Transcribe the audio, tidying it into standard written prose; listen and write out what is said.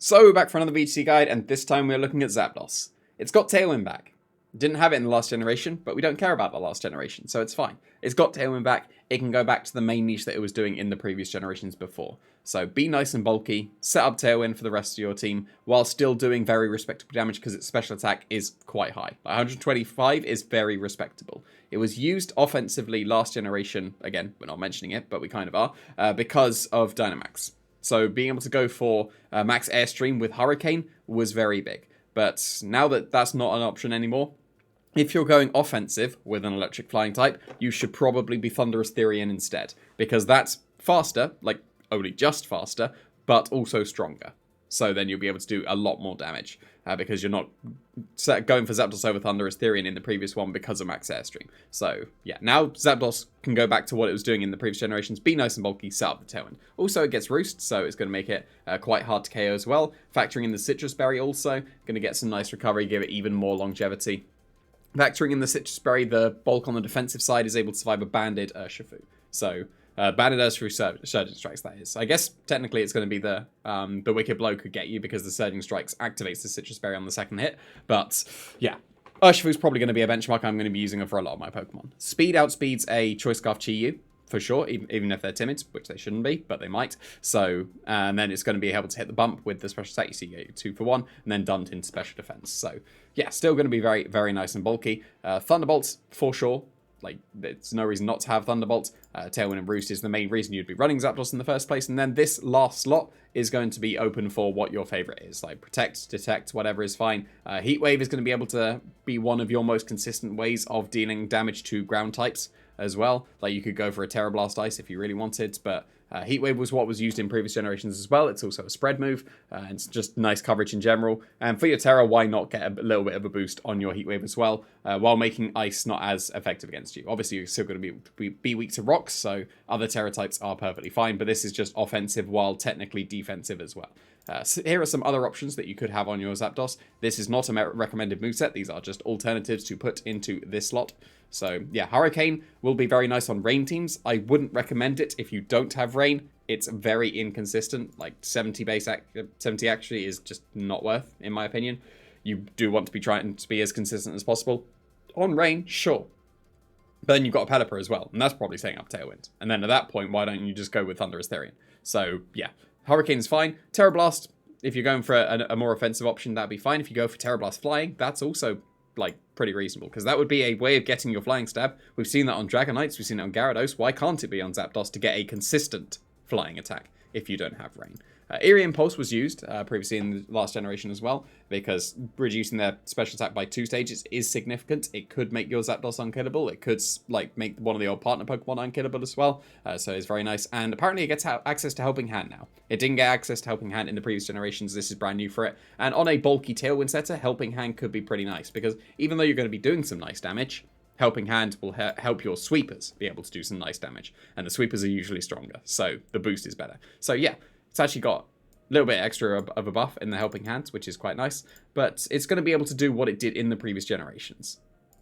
So we're back for another VGC guide, and this time we're looking at Zapdos. It's got Tailwind back. Didn't have it in the last generation, but we don't care about the last generation, so it's fine. It's got Tailwind back. It can go back to the main niche that it was doing in the previous generations before. So be nice and bulky, set up Tailwind for the rest of your team, while still doing very respectable damage because its special attack is quite high. 125 is very respectable. It was used offensively last generation, again, we're not mentioning it, but we kind of are, because of Dynamax. So being able to go for max airstream with Hurricane was very big. But now that that's not an option anymore, if you're going offensive with an electric flying type, you should probably be Thunderous Therian instead. Because that's faster, like only just faster, but also stronger. So then you'll be able to do a lot more damage. Because you're not going for Zapdos over Thunderous Therian in the previous one because of max airstream. So yeah, now Zapdos can go back to what it was doing in the previous generations, be nice and bulky, set up the Tailwind. Also, it gets Roost, so it's going to make it quite hard to KO as well. Factoring in the Citrus Berry also, going to get some nice recovery, give it even more longevity. Factoring in the Citrus Berry, the bulk on the defensive side is able to survive a banded Urshifu. So banded Urshifu Surging Strikes, that is. I guess technically it's going to be the Wicked Blow could get you because the Surging Strikes activates the Citrus Berry on the second hit. But yeah, Urshifu's probably going to be a benchmark. I'm going to be using it for a lot of my Pokemon. Speed outspeeds a Choice Scarf Chi-Yu, for sure, even if they're timid, which they shouldn't be, but they might. So, and then it's going to be able to hit the bump with the special attack. You see, you get 2 for 1, and then dumped into special defense. So, yeah, still going to be very, very nice and bulky. Thunderbolts, for sure. Like, there's no reason not to have Thunderbolts. Tailwind and Roost is the main reason you'd be running Zapdos in the first place. And then this last slot is going to be open for what your favorite is. Like, Protect, Detect, whatever is fine. Heat Wave is going to be able to be one of your most consistent ways of dealing damage to ground types as well. Like, you could go for a Terra Blast Ice if you really wanted, but Heat Wave was what was used in previous generations as well. It's also a spread move, and it's just nice coverage in general. And for your Terra, why not get a little bit of a boost on your Heat Wave as well, while making Ice not as effective against you. Obviously, you're still going to be weak to rocks, so other Terra types are perfectly fine, but this is just offensive while technically defensive as well. So here are some other options that you could have on your Zapdos. This is not a recommended moveset. These are just alternatives to put into this slot. So yeah, Hurricane will be very nice on rain teams. I wouldn't recommend it if you don't have rain. It's very inconsistent. Like 70 actually is just not worth, in my opinion. You do want to be trying to be as consistent as possible. On rain, sure. But then you've got a Pelipper as well, and that's probably setting up Tailwind. And then at that point, why don't you just go with Thunderous Therian? So yeah, Hurricane's fine. Terra Blast, if you're going for a more offensive option, that'd be fine. If you go for Terra Blast Flying, that's also like pretty reasonable, because that would be a way of getting your Flying Stab. We've seen that on Dragonites, we've seen it on Gyarados. Why can't it be on Zapdos to get a consistent flying attack if you don't have rain? Eerie Impulse was used previously in the last generation as well, because reducing their special attack by 2 stages is significant. It could make your Zapdos unkillable. It could like make one of the old partner Pokemon unkillable as well. So it's very nice. And apparently it gets access to Helping Hand now. It didn't get access to Helping Hand in the previous generations. This is brand new for it. And on a bulky Tailwind setter, Helping Hand could be pretty nice, because even though you're going to be doing some nice damage, Helping Hand will help your sweepers be able to do some nice damage. And the sweepers are usually stronger, so the boost is better. So yeah, it's actually got a little bit extra of a buff in the Helping Hand, which is quite nice. But it's going to be able to do what it did in the previous generations.